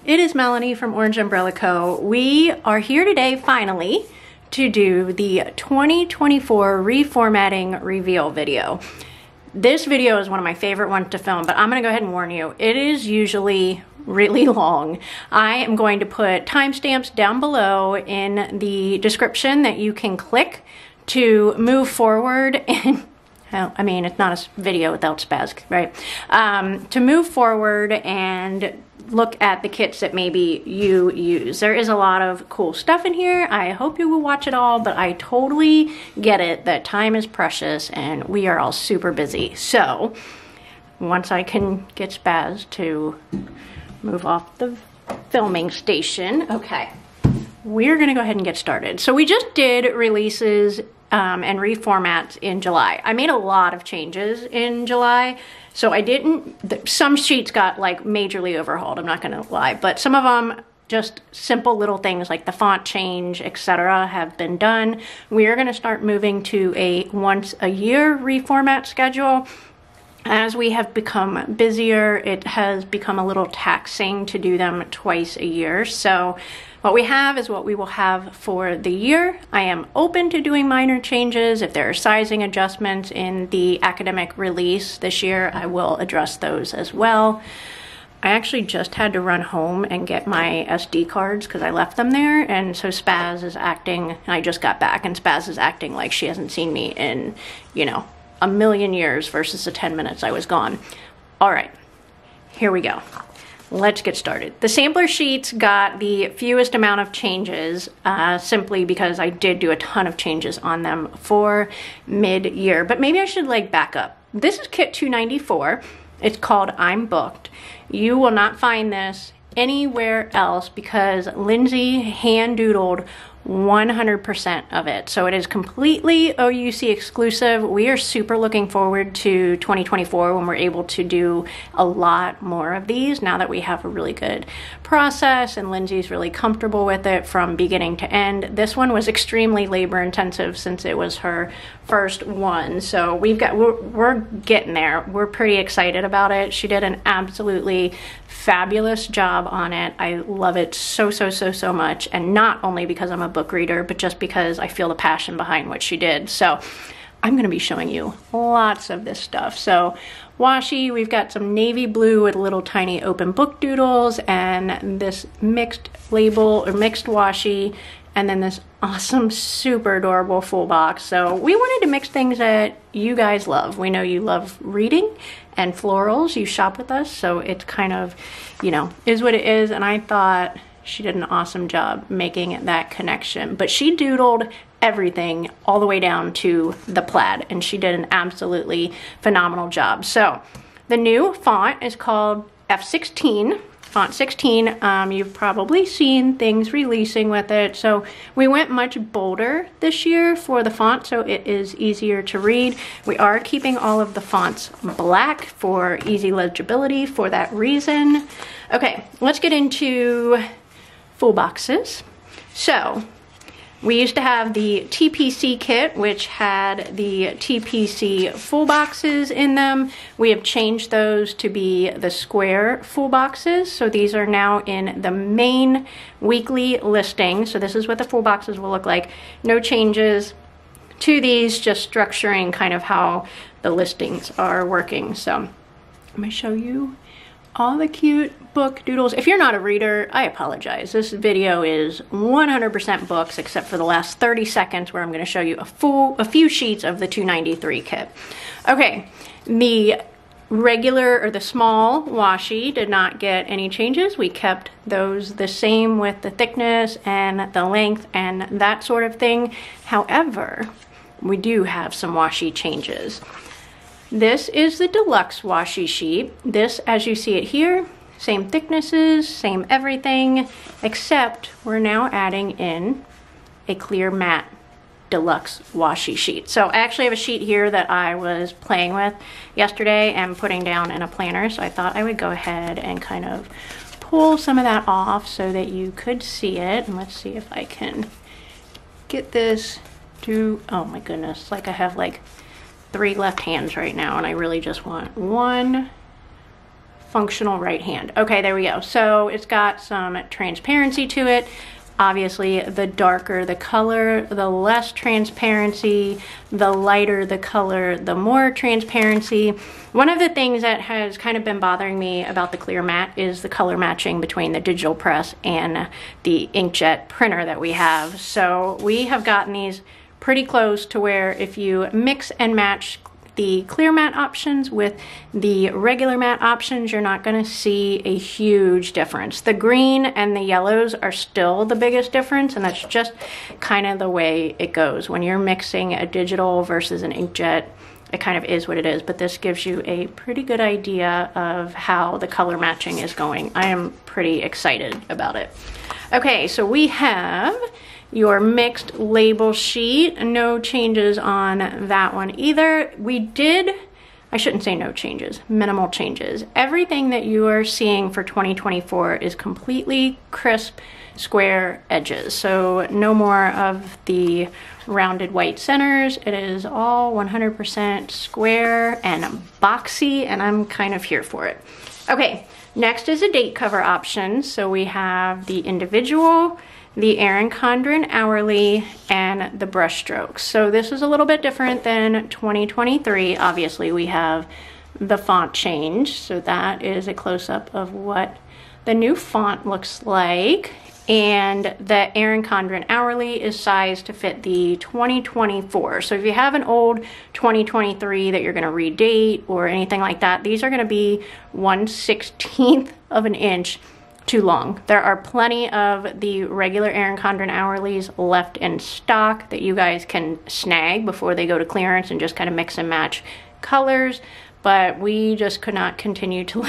it is Melanie from Orange Umbrella Co. We are here today finally to do the 2024 reformatting reveal video. This video is one of my favorite ones to film, but I'm gonna go ahead and warn you, it is usually really long. I am going to put timestamps down below in the description that you can click to move forward and I mean, it's not a video without spaz, right? To move forward and look at the kits that maybe you use. There is a lot of cool stuff in here. I hope you will watch it all, but I totally get it that time is precious and we are all super busy. So once I can get spaz to move off the filming station, okay, we're gonna go ahead and get started. So we just did releases and reformats in July. I made a lot of changes in July, so I didn't, some sheets got like majorly overhauled, I'm not gonna lie, but some of them, just simple little things like the font change, etc. have been done. We are gonna start moving to a once a year reformat schedule. As we have become busier, it has become a little taxing to do them twice a year. So what we have is what we will have for the year. I am open to doing minor changes. If there are sizing adjustments in the academic release this year, I will address those as well. I actually just had to run home and get my SD cards because I left them there, and so Spaz is acting, I just got back, and Spaz is acting like she hasn't seen me in, you know, a million years versus the 10 minutes I was gone. All right, here we go. Let's get started. The sampler sheets got the fewest amount of changes simply because I did do a ton of changes on them for mid-year, but maybe I should like back up. This is kit 294. It's called I'm Booked. You will not find this anywhere else because Lindsay hand-doodled 100% of it. So it is completely OUC exclusive. We are super looking forward to 2024 when we're able to do a lot more of these now that we have a really good process and Lindsay's really comfortable with it from beginning to end. This one was extremely labor intensive since it was her first one. So we're getting there. We're pretty excited about it. She did an absolutely fabulous job on it. I love it so much, and not only because I'm a book reader, but just because I feel the passion behind what she did. So I'm going to be showing you lots of this stuff. So washi, we've got some navy blue with little tiny open book doodles, and this mixed label or mixed washi, and then this awesome, super adorable full box. So we wanted to mix things that you guys love. We know you love reading and florals. You shop with us, so it's kind of, you know, is what it is. And I thought she did an awesome job making that connection. But she doodled everything all the way down to the plaid, and she did an absolutely phenomenal job. So the new font is called F16. Font 16, you've probably seen things releasing with it. So we went much bolder this year for the font, so it is easier to read. We are keeping all of the fonts black for easy legibility for that reason. Okay, let's get into full boxes. So we used to have the TPC kit, which had the TPC full boxes in them. We have changed those to be the square full boxes. So these are now in the main weekly listing. So this is what the full boxes will look like. No changes to these, just structuring kind of how the listings are working. So I'm gonna show you all the cute book doodles. If you're not a reader, I apologize. This video is 100% books except for the last 30 seconds where I'm going to show you a few sheets of the 293 kit. Okay, the regular or the small washi did not get any changes. We kept those the same with the thickness and the length and that sort of thing. However, we do have some washi changes. This is the deluxe washi sheet. This, as you see it here, same thicknesses, same everything, except we're now adding in a clear matte deluxe washi sheet. So I actually have a sheet here that I was playing with yesterday and putting down in a planner. So I thought I would go ahead and kind of pull some of that off so that you could see it. And let's see if I can get this to, oh my goodness, like I have like 3 left hands right now, and I really just want 1 functional right hand. Okay, there we go. So it's got some transparency to it. Obviously, the darker the color, the less transparency, the lighter the color, the more transparency. One of the things that has kind of been bothering me about the clear matte is the color matching between the digital press and the inkjet printer that we have. So we have gotten these pretty close to where if you mix and match the clear matte options with the regular matte options, you're not going to see a huge difference. The green and the yellows are still the biggest difference, and that's just kind of the way it goes. When you're mixing a digital versus an inkjet, it kind of is what it is, but this gives you a pretty good idea of how the color matching is going. I am pretty excited about it. Okay, so we have your mixed label sheet. No changes on that one either. We did, I shouldn't say no changes, minimal changes. Everything that you are seeing for 2024 is completely crisp square edges. So no more of the rounded white centers. It is all 100% square and boxy, and I'm kind of here for it. Okay, next is a date cover option. So we have the individual, the Erin Condren hourly, and the brush strokes. So this is a little bit different than 2023. Obviously we have the font change, so that is a close-up of what the new font looks like. And the Erin Condren hourly is sized to fit the 2024. So if you have an old 2023 that you're gonna redate or anything like that, these are gonna be 1/16 of an inch too long. There are plenty of the regular Erin Condren hourlies left in stock that you guys can snag before they go to clearance and just kind of mix and match colors, but we just could not continue to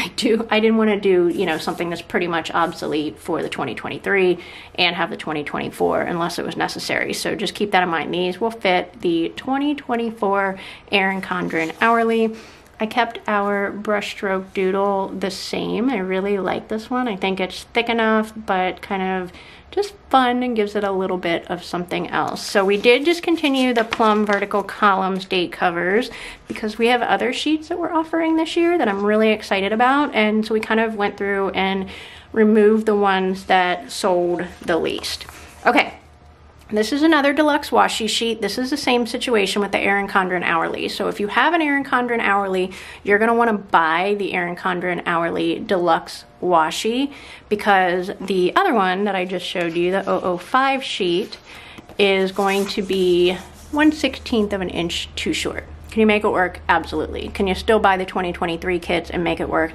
I didn't want to do, you know, something that's pretty much obsolete for the 2023 and have the 2024 unless it was necessary. So just keep that in mind. These will fit the 2024 Erin Condren hourly. I kept our brushstroke doodle the same. I really like this one. I think it's thick enough, but kind of just fun and gives it a little bit of something else. So we did just continue the Plum vertical columns date covers because we have other sheets that we're offering this year that I'm really excited about. And so we kind of went through and removed the ones that sold the least. Okay. This is another deluxe washi sheet. This is the same situation with the Erin Condren hourly. So if you have an Erin Condren hourly, you're going to want to buy the Erin Condren hourly deluxe washi because the other one that I just showed you, the 005 sheet, is going to be 1/16 of an inch too short. Can you make it work? Absolutely. Can you still buy the 2023 kits and make it work?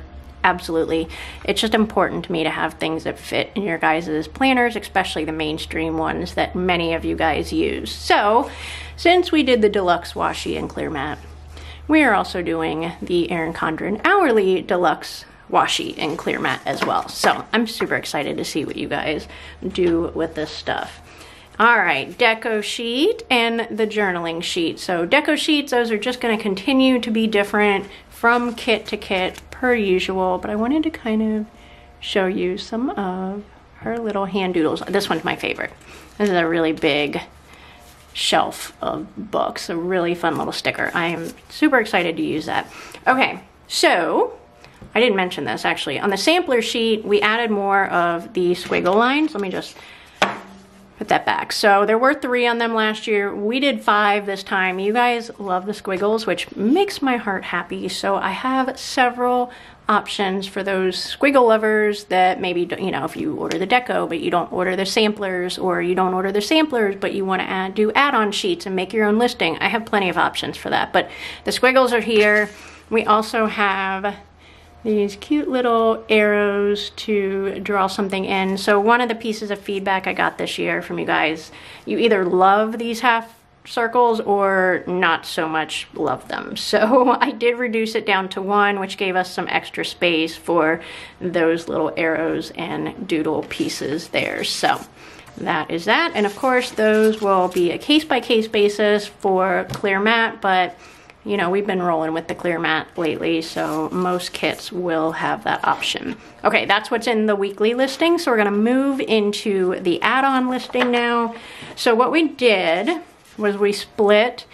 Absolutely. It's just important to me to have things that fit in your guys' planners, especially the mainstream ones that many of you guys use. So since we did the deluxe washi and clear matte, we are also doing the Erin Condren hourly deluxe washi and clear matte as well. So I'm super excited to see what you guys do with this stuff. All right, deco sheet and the journaling sheet. So deco sheets, those are just going to continue to be different from kit to kit per usual, but I wanted to kind of show you some of her little hand doodles. This one's my favorite. This is a really big shelf of books, a really fun little sticker. I am super excited to use that. Okay, so I didn't mention this actually. On the sampler sheet, we added more of the squiggle lines. Let me just put that back. So there were 3 on them last year. We did 5 this time. You guys love the squiggles, which makes my heart happy. So I have several options for those squiggle lovers that maybe, you know, if you order the deco, but you don't order the samplers, or you don't order the samplers, but you want to do add-on sheets and make your own listing. I have plenty of options for that, but the squiggles are here. We also have these cute little arrows to draw something in. So one of the pieces of feedback I got this year from you guys, you either love these half circles or not so much love them. So I did reduce it down to 1, which gave us some extra space for those little arrows and doodle pieces there. So that is that. And of course, those will be a case-by-case basis for clear matte, but you know, we've been rolling with the clear matte lately, so most kits will have that option. Okay, that's what's in the weekly listing, so we're gonna move into the add-on listing now. So what we did was we split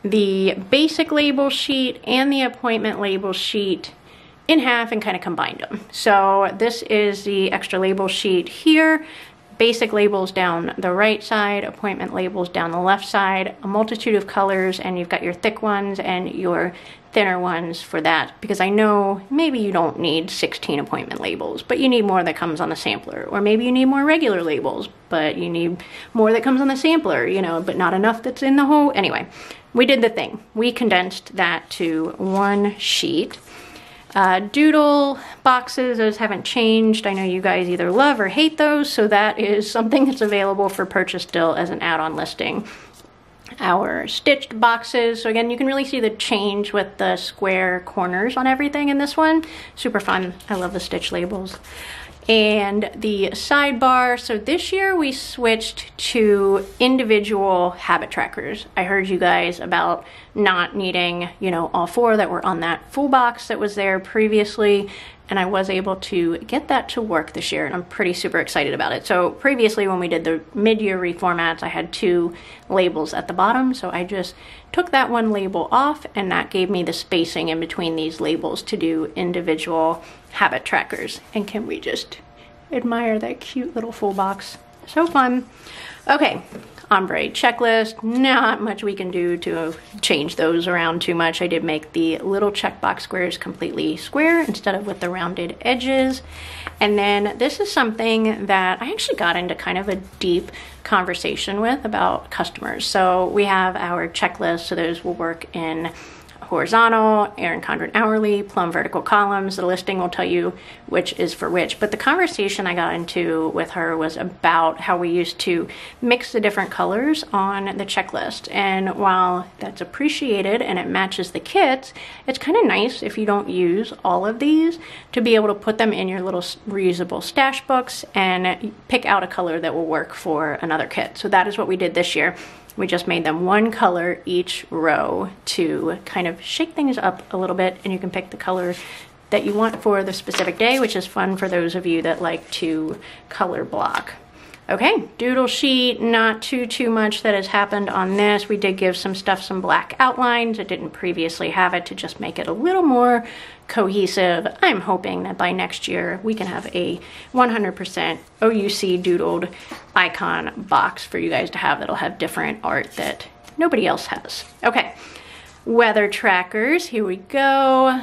the basic label sheet and the appointment label sheet in half and kind of combined them. So this is the extra label sheet here. Basic labels down the right side, appointment labels down the left side, a multitude of colors, and you've got your thick ones and your thinner ones for that, because I know maybe you don't need 16 appointment labels, but you need more that comes on the sampler, or maybe you need more regular labels, but you need more that comes on the sampler, you know, but not enough that's in the whole. Anyway, we did the thing. We condensed that to one sheet. Doodle boxes, those haven't changed. I know you guys either love or hate those, so that is something that's available for purchase still as an add-on listing. Our stitched boxes, so again, you can really see the change with the square corners on everything in this one. Super fun. I love the stitch labels. And the sidebar, so this year we switched to individual habit trackers. I heard you guys about not needing, you know, all four that were on that full box that was there previously, and I was able to get that to work this year, and I'm pretty super excited about it. So previously when we did the mid-year reformats, I had 2 labels at the bottom, so I just took that one label off, and that gave me the spacing in between these labels to do individual habit trackers. And can we just admire that cute little full box? So fun. Okay, ombre checklist. Not much we can do to change those around too much. I did make the little checkbox squares completely square instead of with the rounded edges. And then this is something that I actually got into kind of a deep conversation with about customers. So we have our checklist, so those will work in horizontal, Erin Condren hourly, Plum vertical columns. The listing will tell you which is for which. But the conversation I got into with her was about how we used to mix the different colors on the checklist. And while that's appreciated and it matches the kits, it's kind of nice if you don't use all of these to be able to put them in your little reusable stash books and pick out a color that will work for another kit. So that is what we did this year. We just made them one color each row to kind of shake things up a little bit, and you can pick the color that you want for the specific day, which is fun for those of you that like to color block. Okay, doodle sheet, not too much that has happened on this. We did give some stuff some black outlines. It didn't previously have it to just make it a little more cohesive. I'm hoping that by next year we can have a 100% OUC doodled icon box for you guys to have that'll have different art that nobody else has. Okay, weather trackers, here we go.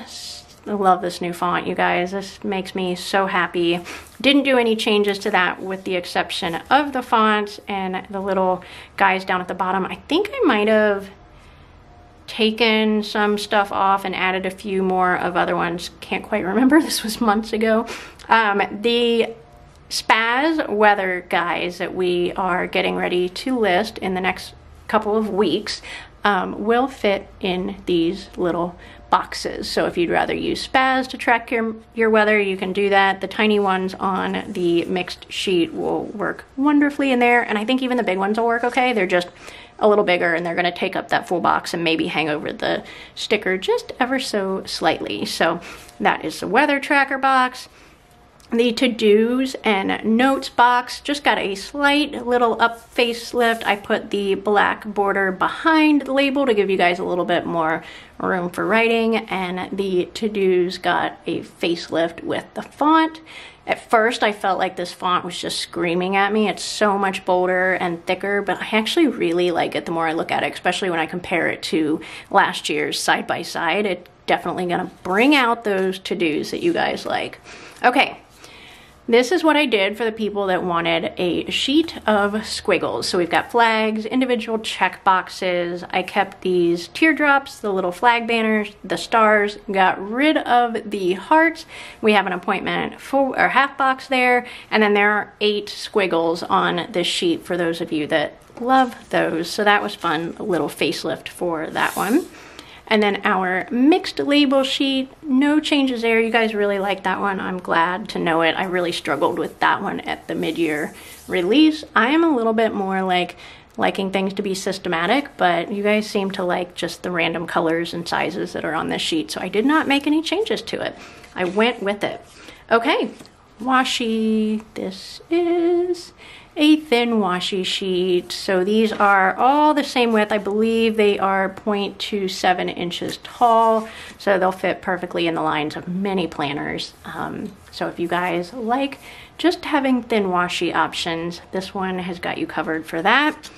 I love this new font, you guys. This makes me so happy. Didn't do any changes to that with the exception of the fonts and the little guys down at the bottom. I think I might have taken some stuff off and added a few more of other ones. Can't quite remember. This was months ago. The Spaz weather guys that we are getting ready to list in the next couple of weeks will fit in these little boxes. So if you'd rather use Spaz to track your weather, you can do that. The tiny ones on the mixed sheet will work wonderfully in there, and I think even the big ones will work okay. They're just a little bigger, and they're going to take up that full box and maybe hang over the sticker just ever so slightly. So that is the weather tracker box. The to-dos and notes box just got a slight little up facelift. I put the black border behind the label to give you guys a little bit more room for writing, and the to-dos got a facelift with the font. At first I felt like this font was just screaming at me. It's so much bolder and thicker, but I actually really like it the more I look at it, especially when I compare it to last year's side by side. It's definitely gonna bring out those to-dos that you guys like. Okay. This is what I did for the people that wanted a sheet of squiggles. So we've got flags, individual check boxes. I kept these teardrops, the little flag banners, the stars, got rid of the hearts. We have an appointment full or half box there. And then there are 8 squiggles on this sheet for those of you that love those. So that was fun, a little facelift for that one. And then our mixed label sheet, no changes there. You guys really like that one. I'm glad to know it. I really struggled with that one at the mid-year release. I am a little bit more like liking things to be systematic, but you guys seem to like just the random colors and sizes that are on this sheet. So I did not make any changes to it. I went with it. Okay, washi. This is a thin washi sheet. So these are all the same width. I believe they are 0.27 inches tall. So they'll fit perfectly in the lines of many planners. So if you guys like just having thin washi options, this one has got you covered for that.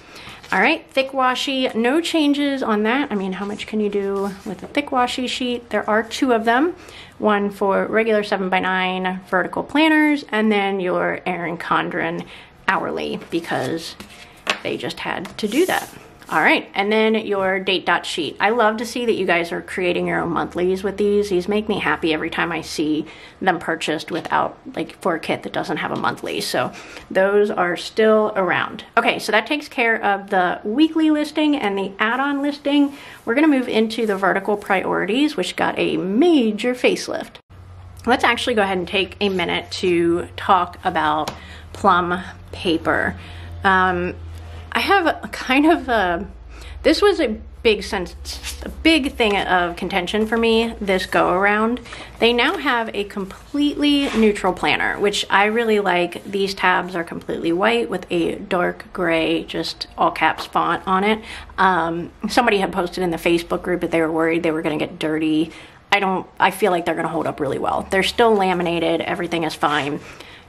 All right, thick washi, no changes on that. I mean, how much can you do with a thick washi sheet? There are two of them, one for regular 7x9 vertical planners, and then your Erin Condren hourly, because they just had to do that. All right, and then your date dot sheet. I love to see that you guys are creating your own monthlies with these. These make me happy every time I see them purchased without, like, for a kit that doesn't have a monthly. So those are still around. Okay, so that takes care of the weekly listing and the add-on listing. We're gonna move into the vertical priorities, which got a major facelift. Let's actually go ahead and take a minute to talk about Plum paper. I have a kind of this was a big thing of contention for me this go around. They now have a completely neutral planner, which I really like. These tabs are completely white with a dark gray, just all caps font on it. Somebody had posted in the Facebook group that they were worried they were gonna get dirty. I feel like they're gonna hold up really well. They're still laminated, everything is fine.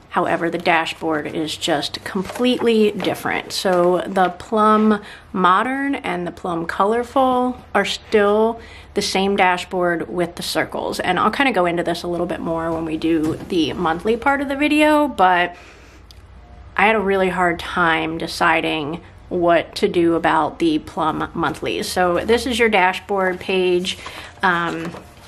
However, the dashboard is just completely different. So the Plum Modern and the Plum Colorful are still the same dashboard with the circles. And I'll kind of go into this a little bit more when we do the monthly part of the video, but I had a really hard time deciding what to do about the Plum Monthlies. So this is your dashboard page.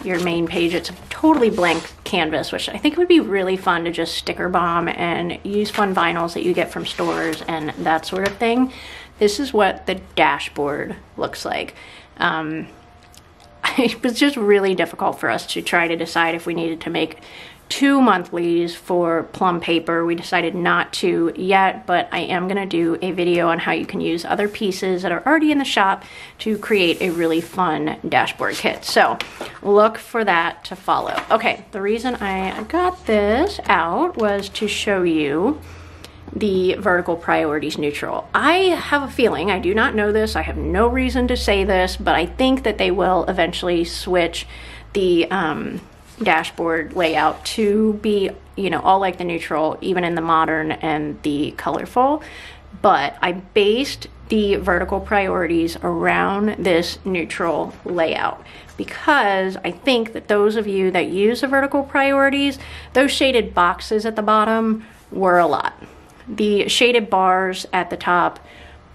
Your main page, it's a totally blank canvas, which I think would be really fun to just sticker bomb and use fun vinyls that you get from stores and that sort of thing. This is what the dashboard looks like. It was just really difficult for us to try to decide if we needed to make two monthlies for Plum paper. We decided not to yet, but I am gonna do a video on how you can use other pieces that are already in the shop to create a really fun dashboard kit. So look for that to follow. Okay, the reason I got this out was to show you the vertical priorities neutral. I have a feeling, I do not know this, I have no reason to say this, but I think that they will eventually switch the dashboard layout to be, you know, all like the neutral, even in the modern and the colorful. But I based the vertical priorities around this neutral layout because I think that those of you that use the vertical priorities, those shaded boxes at the bottom were a lot. The shaded bars at the top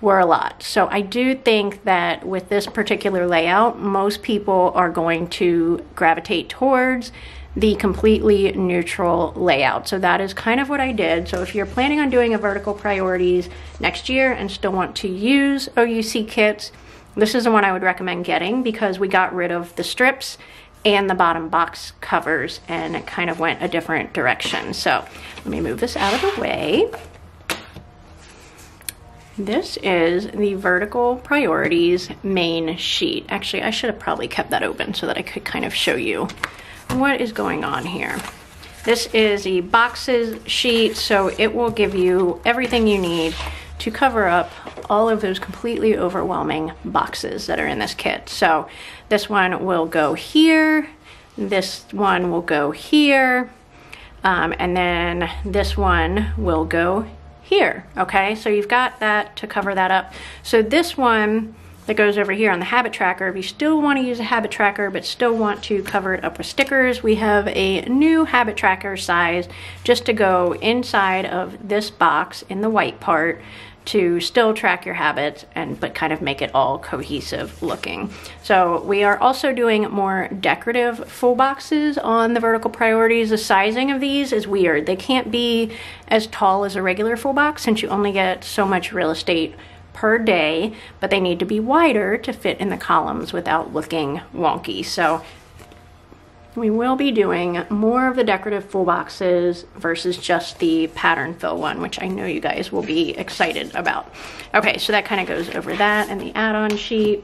were a lot. So I do think that with this particular layout, most people are going to gravitate towards the completely neutral layout. So that is kind of what I did. So if you're planning on doing a vertical priorities next year and still want to use OUC kits, this is the one I would recommend getting because we got rid of the strips and the bottom box covers and it kind of went a different direction. So let me move this out of the way. This is the vertical priorities main sheet. Actually, I should have probably kept that open so that I could kind of show you what is going on here. This is the boxes sheet, so it will give you everything you need to cover up all of those completely overwhelming boxes that are in this kit. So this one will go here, this one will go here, and then this one will go here. Okay, so you've got that to cover that up. So this one that goes over here on the habit tracker, if you still want to use a habit tracker but still want to cover it up with stickers, we have a new habit tracker size just to go inside of this box in the white part to still track your habits but kind of make it all cohesive looking. So we are also doing more decorative full boxes on the vertical priorities. The sizing of these is weird. They can't be as tall as a regular full box since you only get so much real estate per day, but they need to be wider to fit in the columns without looking wonky. So we will be doing more of the decorative full boxes versus just the pattern fill one, which I know you guys will be excited about. Okay, so that kind of goes over that and the add-on sheet.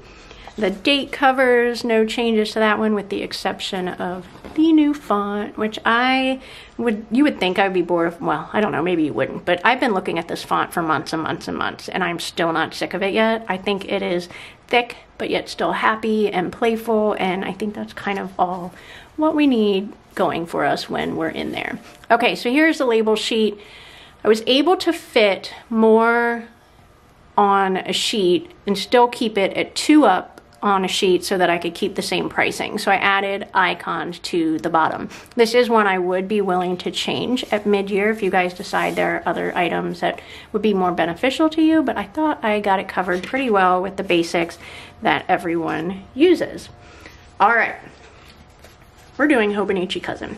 The date covers, no changes to that one with the exception of the new font, which you would think I'd be bored of. Well, I don't know, maybe you wouldn't, but I've been looking at this font for months and months and months, and I'm still not sick of it yet. I think it is thick, but yet still happy and playful, and I think that's kind of all what we need going for us when we're in there. Okay, so here's the label sheet. I was able to fit more on a sheet and still keep it at 2 up on a sheet so that I could keep the same pricing. So I added icons to the bottom. This is one I would be willing to change at mid-year if you guys decide there are other items that would be more beneficial to you, but I thought I got it covered pretty well with the basics that everyone uses. All right, we're doing Hobonichi Cousin.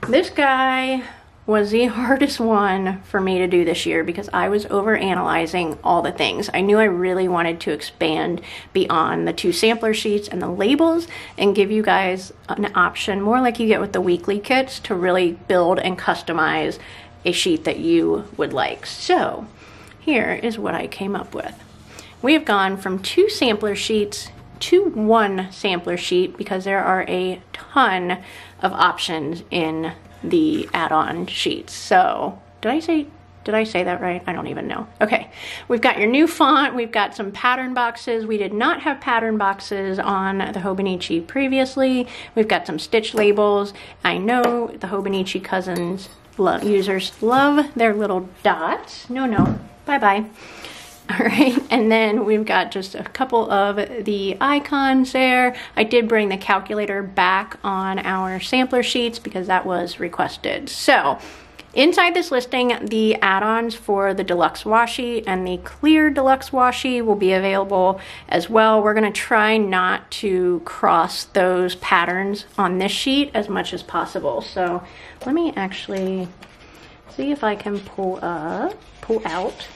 This guy was the hardest one for me to do this year because I was over analyzing all the things. I knew I really wanted to expand beyond the 2 sampler sheets and the labels and give you guys an option, more like you get with the weekly kits, to really build and customize a sheet that you would like. So here is what I came up with. We have gone from 2 sampler sheets to 1 sampler sheet because there are a ton of options in the add-on sheets. So did I say that right? I don't even know. Okay, we've got your new font, we've got some pattern boxes. We did not have pattern boxes on the Hobonichi previously. We've got some stitch labels. I know the Hobonichi Cousins users love their little dots. No, bye-bye. All right, and then we've got just a couple of the icons there. I did bring the calculator back on our sampler sheets because that was requested. So inside this listing, the add-ons for the deluxe washi and the clear deluxe washi will be available as well. We're gonna try not to cross those patterns on this sheet as much as possible. So let me actually see if I can pull out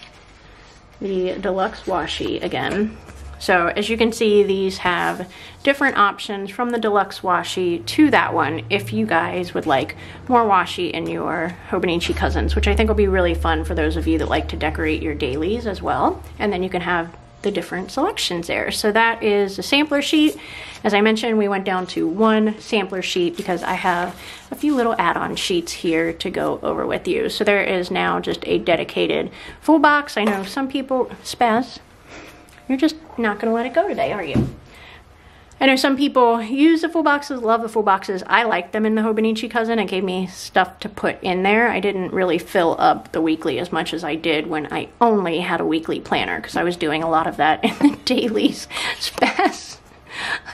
the deluxe washi again. So as you can see, these have different options from the deluxe washi to that one if you guys would like more washi in your Hobonichi Cousins, which I think will be really fun for those of you that like to decorate your dailies as well. And then you can have the different selections there. So that is a sampler sheet. As I mentioned, we went down to 1 sampler sheet because I have a few little add-on sheets here to go over with you. So there is now just a dedicated full box. I know some people, Spaz, you're just not gonna let it go today, are you? I know some people use the full boxes, love the full boxes. I like them in the Hobonichi Cousin. It gave me stuff to put in there. I didn't really fill up the weekly as much as I did when I only had a weekly planner because I was doing a lot of that in the dailies. Spaz,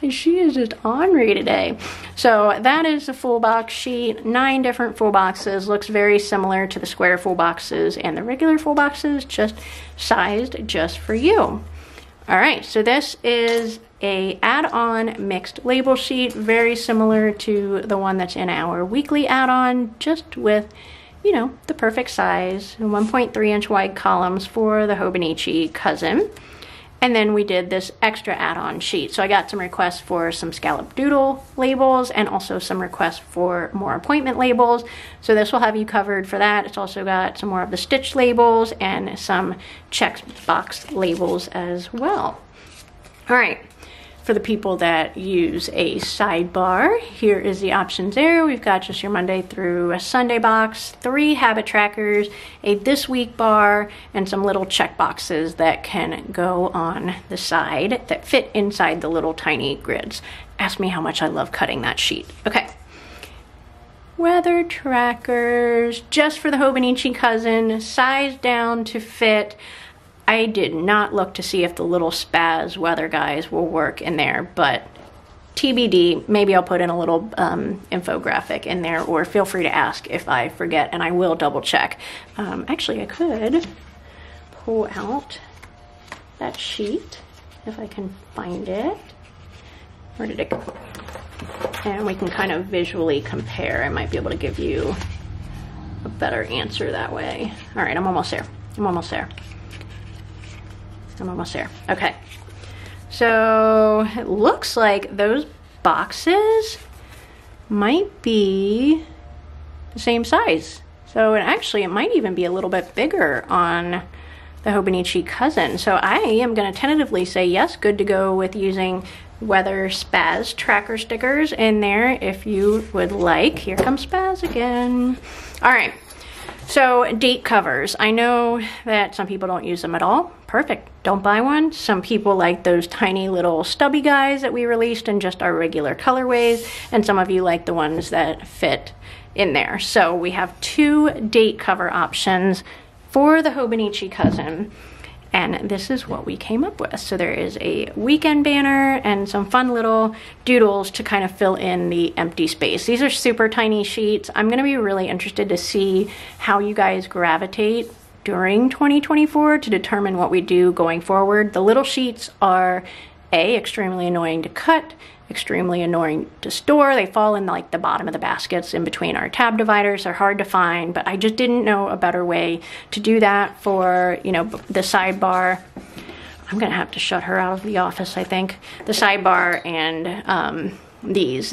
she is just ornery today. So that is the full box sheet, 9 different full boxes. Looks very similar to the square full boxes and the regular full boxes, just sized just for you. All right, so this is a add-on mixed label sheet, very similar to the one that's in our weekly add-on, just with, you know, the perfect size, 1.3 inch wide columns for the Hobonichi Cousin. And then we did this extra add-on sheet. So I got some requests for some scallop doodle labels and also some requests for more appointment labels. So this will have you covered for that. It's also got some more of the stitch labels and some checkbox labels as well. All right. For the people that use a sidebar, here is the options there. We've got just your Monday through a Sunday box, 3 habit trackers, a this week bar, and some little check boxes that can go on the side that fit inside the little tiny grids. Ask me how much I love cutting that sheet. Okay. Weather trackers, just for the Hobonichi Cousin, sized down to fit. I did not look to see if the little Spaz weather guys will work in there, but TBD, maybe I'll put in a little infographic in there, or feel free to ask if I forget, and I will double check. Actually, I could pull out that sheet if I can find it. Where did it go? And we can kind of visually compare. I might be able to give you a better answer that way. All right, I'm almost there. I'm almost there. I'm almost there. Okay. So it looks like those boxes might be the same size. So it might even be a little bit bigger on the Hobonichi Cousin. So I am going to tentatively say yes, good to go with using Weather Spaz tracker stickers in there if you would like. Here comes Spaz again. All right, so date covers. I know that some people don't use them at all. Perfect, don't buy one. Some people like those tiny little stubby guys that we released in just our regular colorways, and some of you like the ones that fit in there. So we have 2 date cover options for the Hobonichi Cousin, and this is what we came up with. So there is a weekend banner and some fun little doodles to kind of fill in the empty space. These are super tiny sheets. I'm gonna be really interested to see how you guys gravitate during 2024 to determine what we do going forward. The little sheets are extremely annoying to cut, extremely annoying to store. They fall in like the bottom of the baskets in between our tab dividers. They're hard to find, but I just didn't know a better way to do that for, you know, the sidebar. I'm gonna have to shut her out of the office, I think. The sidebar and these,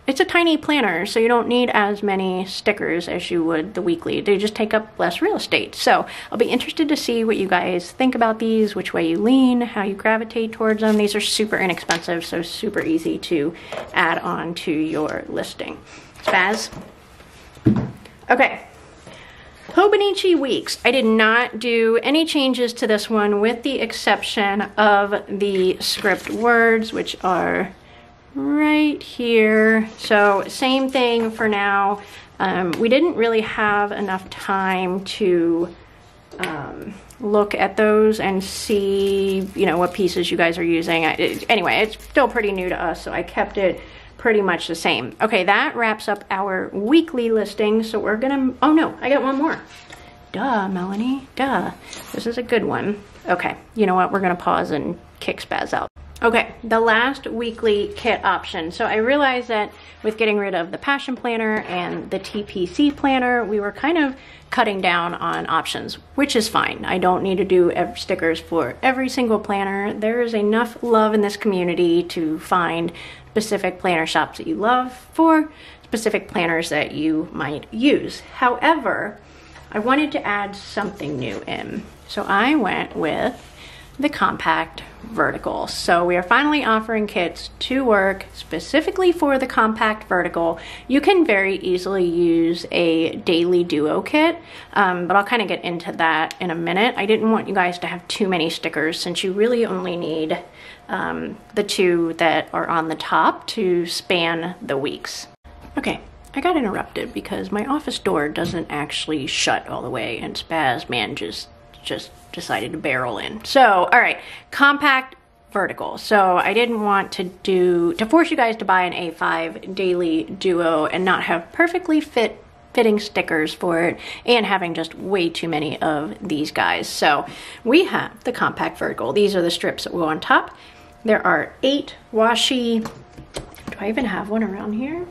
it's a tiny planner, so you don't need as many stickers as you would the weekly. They just take up less real estate. So I'll be interested to see what you guys think about these, which way you lean, how you gravitate towards them. These are super inexpensive, so super easy to add on to your listing. Spaz. Okay. Hobonichi Weeks. I did not do any changes to this one with the exception of the script words, which are right here. So same thing for now. We didn't really have enough time to look at those and see, you know, what pieces you guys are using. Anyway, it's still pretty new to us, so I kept it pretty much the same. Okay, that wraps up our weekly listing. So we're gonna, oh no, I got one more. Duh, Melanie, duh. This is a good one. Okay, you know what? We're gonna pause and kick Spaz out. Okay, the last weekly kit option. So I realized that with getting rid of the Passion Planner and the TPC Planner, we were kind of cutting down on options, which is fine. I don't need to do stickers for every single planner. There is enough love in this community to find specific planner shops that you love for specific planners that you might use. However, I wanted to add something new in. So I went with the compact vertical. So we are finally offering kits to work specifically for the compact vertical. You can very easily use a daily duo kit, but I'll kind of get into that in a minute. I didn't want you guys to have too many stickers since you really only need the 2 that are on the top to span the weeks. Okay, I got interrupted because my office door doesn't actually shut all the way and Spaz, man, just decided to barrel in. So, all right, compact vertical. So I didn't want to force you guys to buy an A5 daily duo and not have perfectly fitting stickers for it and having just way too many of these guys. So we have the compact vertical. These are the strips that will go on top. There are 8 washi, do I even have one around here?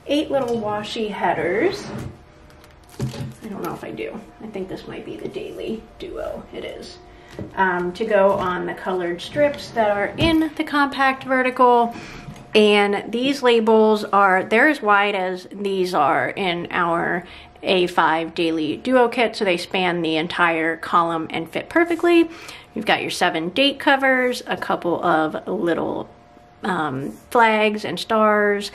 8 little washi headers. I don't know if I do. I think this might be the daily duo. It is. To go on the colored strips that are in the compact vertical. And these labels are, they're as wide as these are in our A5 daily duo kit. So they span the entire column and fit perfectly. You've got your 7 date covers, a couple of little flags and stars.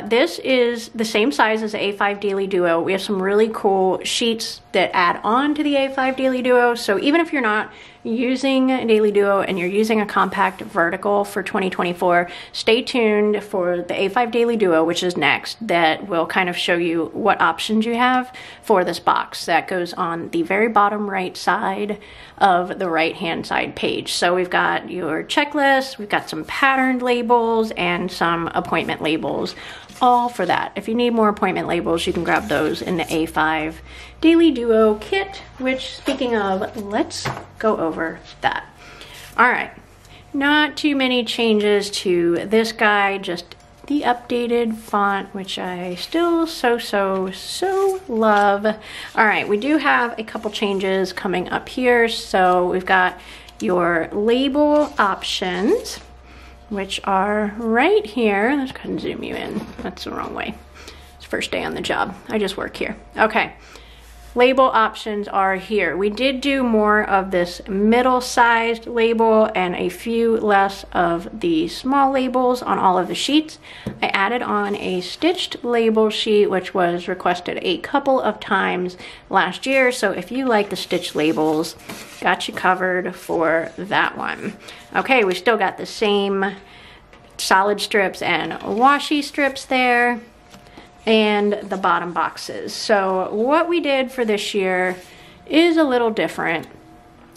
This is the same size as the A5 Daily Duo. We have some really cool sheets that add on to the A5 Daily Duo. So even if you're not using a Daily Duo and you're using a compact vertical for 2024, stay tuned for the A5 Daily Duo, which is next, that will kind of show you what options you have for this box. That goes on the very bottom right side of the right hand side page. So we've got your checklist, we've got some patterned labels and some appointment labels, all for that. If you need more appointment labels, you can grab those in the A5 Daily Duo kit, which, speaking of, let's go over that. All right, not too many changes to this guy, just the updated font, which I still so love. All right, we do have a couple changes coming up here. So we've got your label options, which are right here. Let's go ahead and zoom you in. That's the wrong way. It's first day on the job. I just work here. Okay. label options are here. We did do more of this middle-sized label and a few less of the small labels on all of the sheets. I added on a stitched label sheet, which was requested a couple of times last year. So if you like the stitched labels, got you covered for that one. Okay, we still got the same solid strips and washi strips there, and the bottom boxes. So what we did for this year is a little different.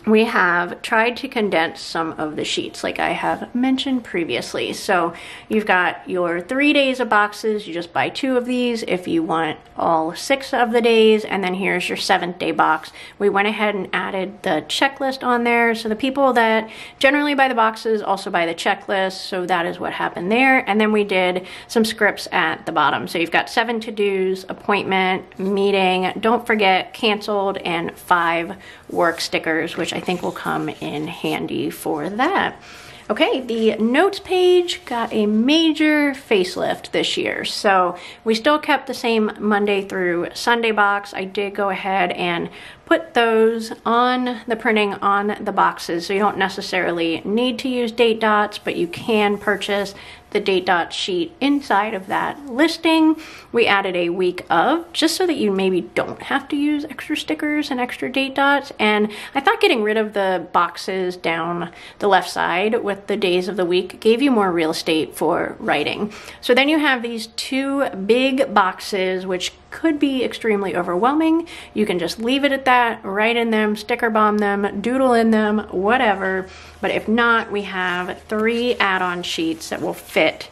We have tried to condense some of the sheets like I have mentioned previously. So you've got your 3 days of boxes. You just buy 2 of these if you want all 6 of the days, and then here's your 7th day box. We went ahead and added the checklist on there. So the people that generally buy the boxes also buy the checklist. So that is what happened there. And then we did some scripts at the bottom. So you've got 7 to-dos, appointment, meeting, don't forget, canceled, and 5 work stickers, which I think will come in handy for that. Okay, the notes page got a major facelift this year. So we still kept the same Monday through Sunday box. I did go ahead and put those on the printing on the boxes. So you don't necessarily need to use date dots, but you can purchase the date dot sheet inside of that listing. We added a week of, just so that you maybe don't have to use extra stickers and extra date dots. And I thought getting rid of the boxes down the left side with the days of the week gave you more real estate for writing. So then you have these 2 big boxes, which could be extremely overwhelming. You can just leave it at that, write in them, sticker bomb them, doodle in them, whatever. But if not, we have 3 add-on sheets that will fit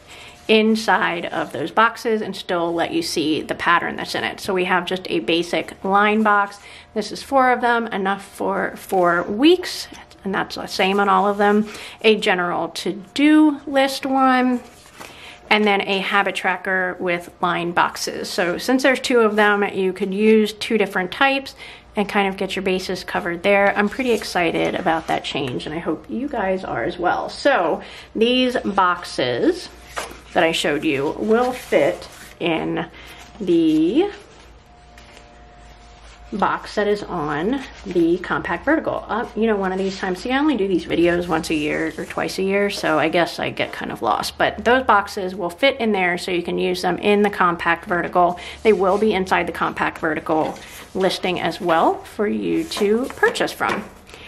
inside of those boxes and still let you see the pattern that's in it. So we have just a basic line box. This is 4 of them, enough for 4 weeks, and that's the same on all of them. A general to-do list one, and then a habit tracker with line boxes. So since there's 2 of them, you could use 2 different types and kind of get your bases covered there. I'm pretty excited about that change, and I hope you guys are as well. So these boxes that I showed you will fit in the box that is on the compact vertical. You know, one of these times, see, I only do these videos once a year or twice a year, so I guess I get kind of lost, but those boxes will fit in there so you can use them in the compact vertical. They will be inside the compact vertical listing as well for you to purchase from.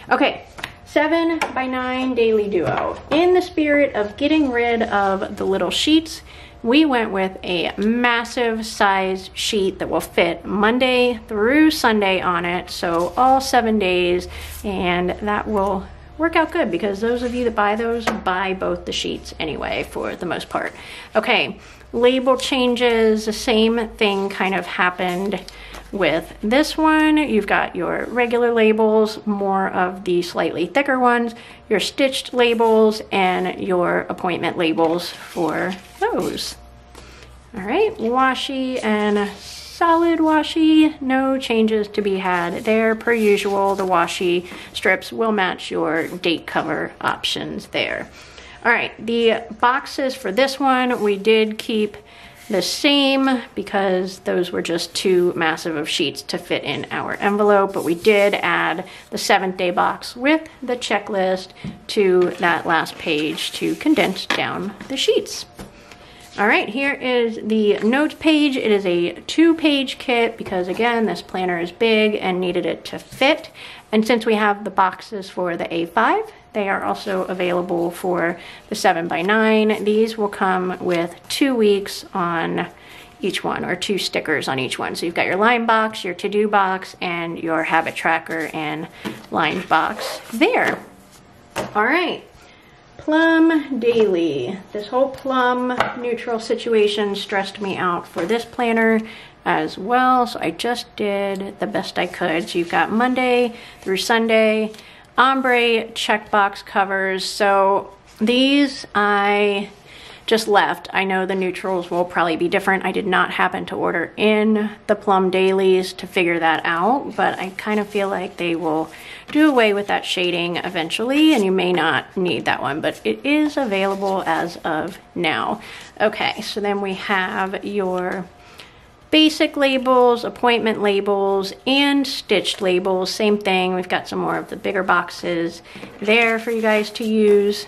Okay, 7x9 daily duo. In the spirit of getting rid of the little sheets, we went with a massive size sheet that will fit Monday through Sunday on it, so all 7 days, and that will work out good because those of you that buy those buy both the sheets anyway for the most part. Okay, label changes, the same thing kind of happened with this one. You've got your regular labels, more of the slightly thicker ones, your stitched labels, and your appointment labels for those. All right, washi and solid washi, no changes to be had there. Per usual, the washi strips will match your date cover options there. All right, the boxes for this one, we did keep the same because those were just too massive of sheets to fit in our envelope, but we did add the 7th day box with the checklist to that last page to condense down the sheets. All right, here is the notes page. It is a 2-page kit because, again, this planner is big and needed it to fit. And since we have the boxes for the A5, they are also available for the 7x9. These will come with 2 weeks on each one, or 2 stickers on each one. So you've got your line box, your to-do box, and your habit tracker and line box there. All right. Plum Daily. This whole plum neutral situation stressed me out for this planner as well, so I just did the best I could. So you've got Monday through Sunday, ombre checkbox covers. So these I just left. I know the neutrals will probably be different. I did not happen to order in the Plum Dailies to figure that out, but I kind of feel like they will do away with that shading eventually, and you may not need that one, but it is available as of now. Okay, so then we have your basic labels, appointment labels, and stitched labels. Same thing. We've got some more of the bigger boxes there for you guys to use.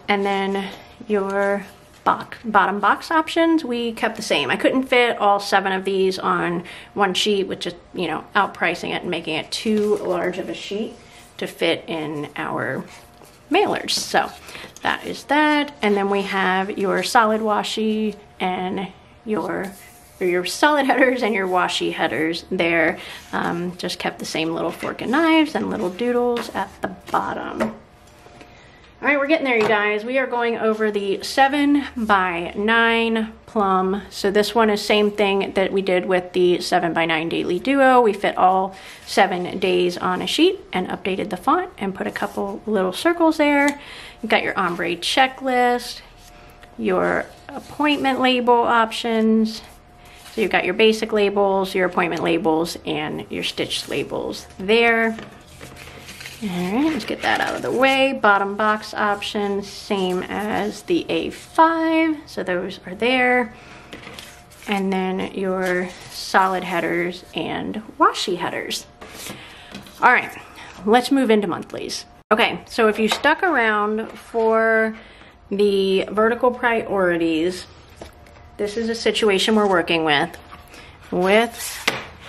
And then your bottom box options, we kept the same. I couldn't fit all 7 of these on one sheet, which is, you know, outpricing it and making it too large of a sheet to fit in our mailers. So that is that. And then we have your solid washi and your solid headers and your washi headers there. Just kept the same little fork and knives and little doodles at the bottom. All right, we're getting there, you guys. We are going over the 7x9 plum. So this one is same thing that we did with the 7x9 daily duo. We fit all 7 days on a sheet and updated the font and put a couple little circles there. You've got your ombre checklist, your appointment label options. So you've got your basic labels, your appointment labels, and your stitched labels there. All right, let's get that out of the way. Bottom box options, same as the A5, so those are there. And then your solid headers and washi headers. All right, let's move into monthlies. Okay, so if you stuck around for the vertical priorities, this is a situation we're working with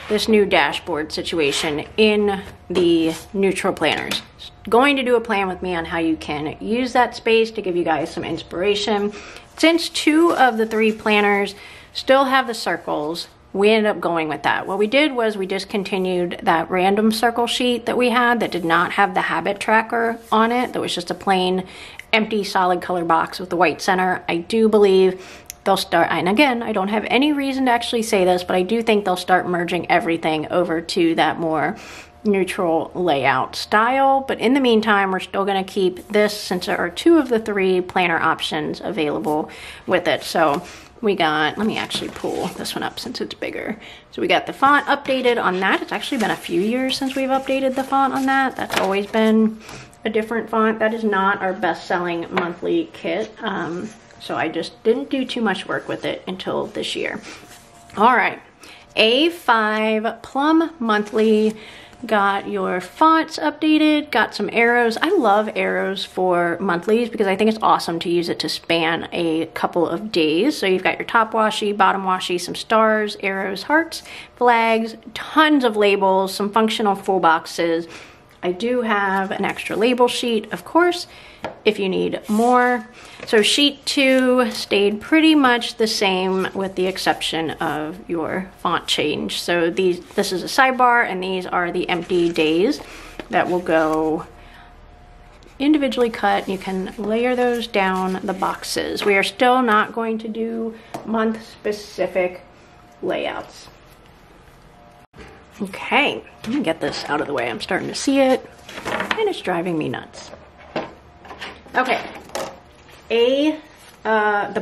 this new dashboard situation in the neutral planners. Going to do a plan with me on how you can use that space to give you guys some inspiration. Since 2 of the 3 planners still have the circles, we ended up going with that. What we did was we discontinued that random circle sheet that we had that did not have the habit tracker on it. That was just a plain empty solid color box with the white center. I do believe they'll start, and again, I don't have any reason to actually say this, but I do think they'll start merging everything over to that more neutral layout style. But in the meantime, we're still going to keep this since there are 2 of the 3 planner options available with it. So we got, let me actually pull this one up since it's bigger. So we got the font updated on that. It's actually been a few years since we've updated the font on that. That's always been a different font. That is not our best-selling monthly kit. So I just didn't do too much work with it until this year. All right, A5 Plum Monthly. Got your fonts updated, got some arrows. I love arrows for monthlies because I think it's awesome to use it to span a couple of days. So you've got your top washi, bottom washi, some stars, arrows, hearts, flags, tons of labels, some functional full boxes. I do have an extra label sheet, of course, if you need more. So sheet 2 stayed pretty much the same with the exception of your font change. So this is a sidebar, and these are the empty days that will go individually cut. You can layer those down the boxes. We are still not going to do month-specific layouts. Okay, let me get this out of the way. I'm starting to see it, and it's driving me nuts. Okay, the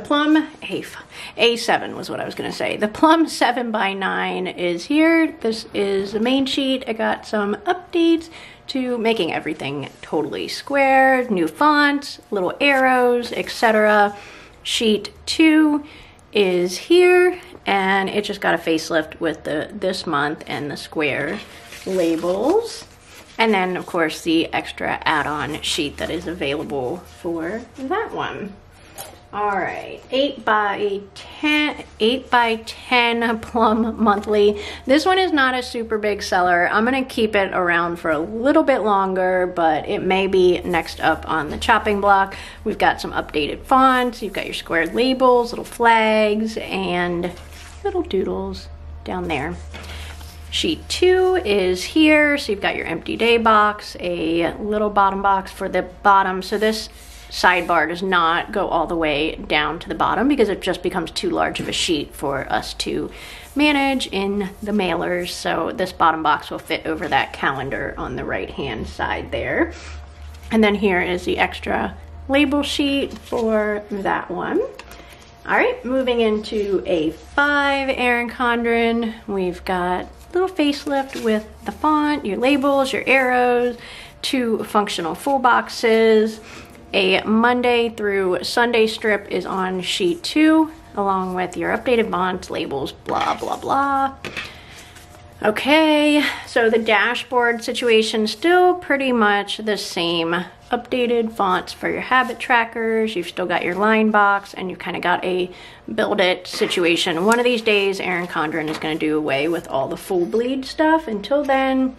Plum A7 was what I was going to say. The Plum 7x9 is here. This is the main sheet. I got some updates to making everything totally square, new fonts, little arrows, etc. Sheet 2 is here, and it just got a facelift with this month and the square labels. And then, of course, the extra add-on sheet that is available for that one. All right, 8x10 Plum Monthly. This one is not a super big seller. I'm gonna keep it around for a little bit longer, but it may be next up on the chopping block. We've got some updated fonts. You've got your squared labels, little flags, and little doodles down there. Sheet 2 is here, so you've got your empty day box, a little bottom box for the bottom. So this sidebar does not go all the way down to the bottom because it just becomes too large of a sheet for us to manage in the mailers. So this bottom box will fit over that calendar on the right hand side there. And then here is the extra label sheet for that one. All right, moving into A5, Erin Condren. We've got little facelift with the font, your labels, your arrows, 2 functional full boxes. A Monday through Sunday strip is on sheet 2. along with your updated fonts, labels, blah, blah, blah. Okay, so the dashboard situation still pretty much the same. Updated fonts for your habit trackers, you've still got your line box, and you've kind of got a build it situation. One of these days, Erin Condren is going to do away with all the full bleed stuff. Until then,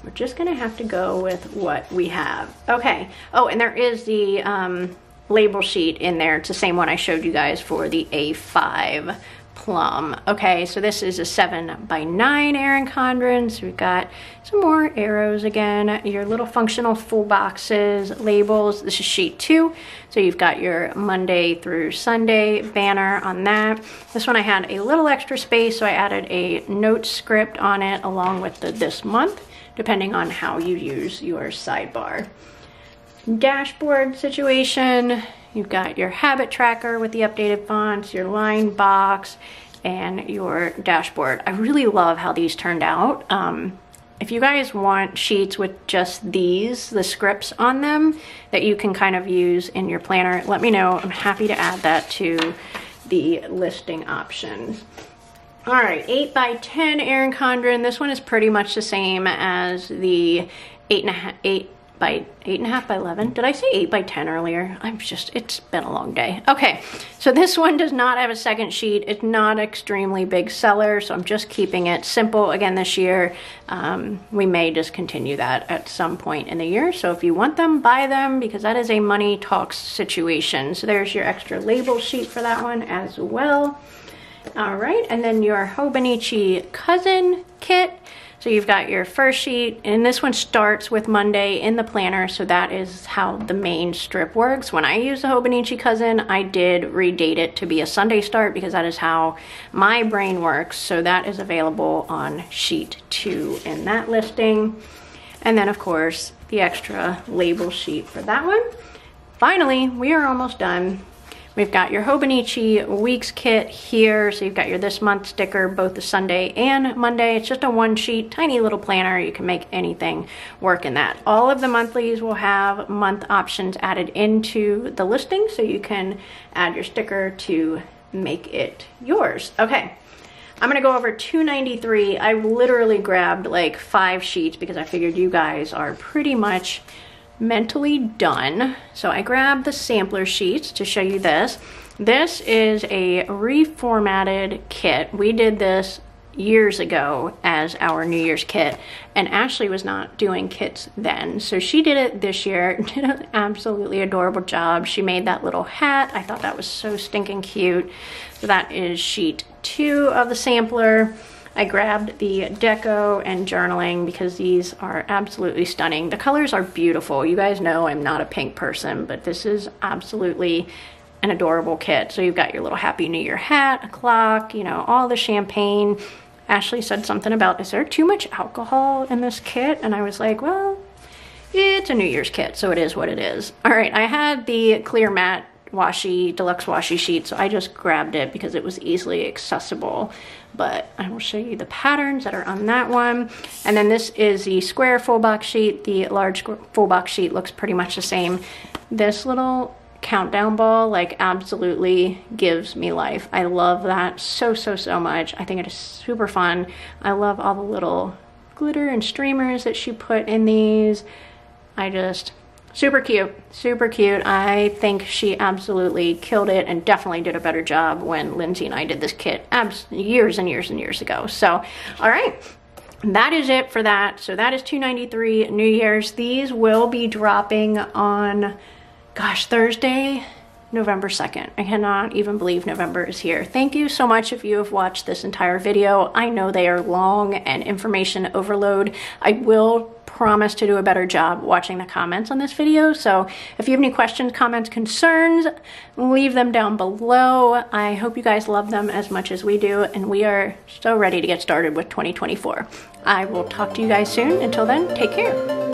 we're just going to have to go with what we have. Okay, oh, and there is the label sheet in there. It's the same one I showed you guys for the A5 Plum. Okay, so this is a 7x9 Erin Condren. So we've got some more arrows again, your little functional full boxes, labels. This is sheet 2. So you've got your Monday through Sunday banner on that. This one I had a little extra space, so I added a note script on it along with the this month, depending on how you use your sidebar. Dashboard situation. You've got your habit tracker with the updated fonts, your line box, and your dashboard. I really love how these turned out. If you guys want sheets with just these, the scripts on them, that you can kind of use in your planner, let me know. I'm happy to add that to the listing options. All right, 8x10 Erin Condren. This one is pretty much the same as the 8.5 by 11. Did I say 8x10 earlier? It's been a long day. Okay, so this one does not have a second sheet. It's not extremely big seller, so I'm just keeping it simple again this year. We may discontinue that at some point in the year. So if you want them, buy them, because that is a money talks situation. So there's your extra label sheet for that one as well. All right, and then your Hobonichi Cousin kit. So you've got your first sheet, and this one starts with Monday in the planner, so that is how the main strip works. When I use the Hobonichi Cousin, I did redate it to be a Sunday start because that is how my brain works. So that is available on sheet 2 in that listing. And then of course, the extra label sheet for that one. Finally, we are almost done. We've got your Hobonichi Weeks kit here. So you've got your this month sticker, both the Sunday and Monday. It's just a one sheet, tiny little planner. You can make anything work in that. All of the monthlies will have month options added into the listing, so you can add your sticker to make it yours. Okay, I'm gonna go over $2.93. I literally grabbed like 5 sheets because I figured you guys are pretty much mentally done. So I grabbed the sampler sheets to show you this. This is a reformatted kit. We did this years ago as our New Year's kit, and Ashley was not doing kits then, so she did it this year. Did an absolutely adorable job. She made that little hat. I thought that was so stinking cute. So that is sheet 2 of the sampler. I grabbed the deco and journaling because these are absolutely stunning. The colors are beautiful. You guys know I'm not a pink person, but this is absolutely an adorable kit. So you've got your little Happy New Year hat, a clock, you know, all the champagne. Ashley said something about, is there too much alcohol in this kit? And I was like, well, it's a New Year's kit, so it is what it is. All right, I had the clear matte washi, deluxe washi sheet, so I just grabbed it because it was easily accessible. But I will show you the patterns that are on that one. And then this is the square full box sheet. The large full box sheet looks pretty much the same. This little countdown ball like absolutely gives me life. I love that so much. I think it is super fun. I love all the little glitter and streamers that she put in these. Super cute, super cute. I think she absolutely killed it and definitely did a better job when Lindsay and I did this kit years and years ago. So, all right, that is it for that. So that is $2.93 New Year's. These will be dropping on, gosh, Thursday, November 2nd. I cannot even believe November is here. Thank you so much if you have watched this entire video. I know they are long and information overload. I will promise to do a better job watching the comments on this video. So if you have any questions, comments, concerns, leave them down below. I hope you guys love them as much as we do, and we are so ready to get started with 2024. I will talk to you guys soon. Until then, take care.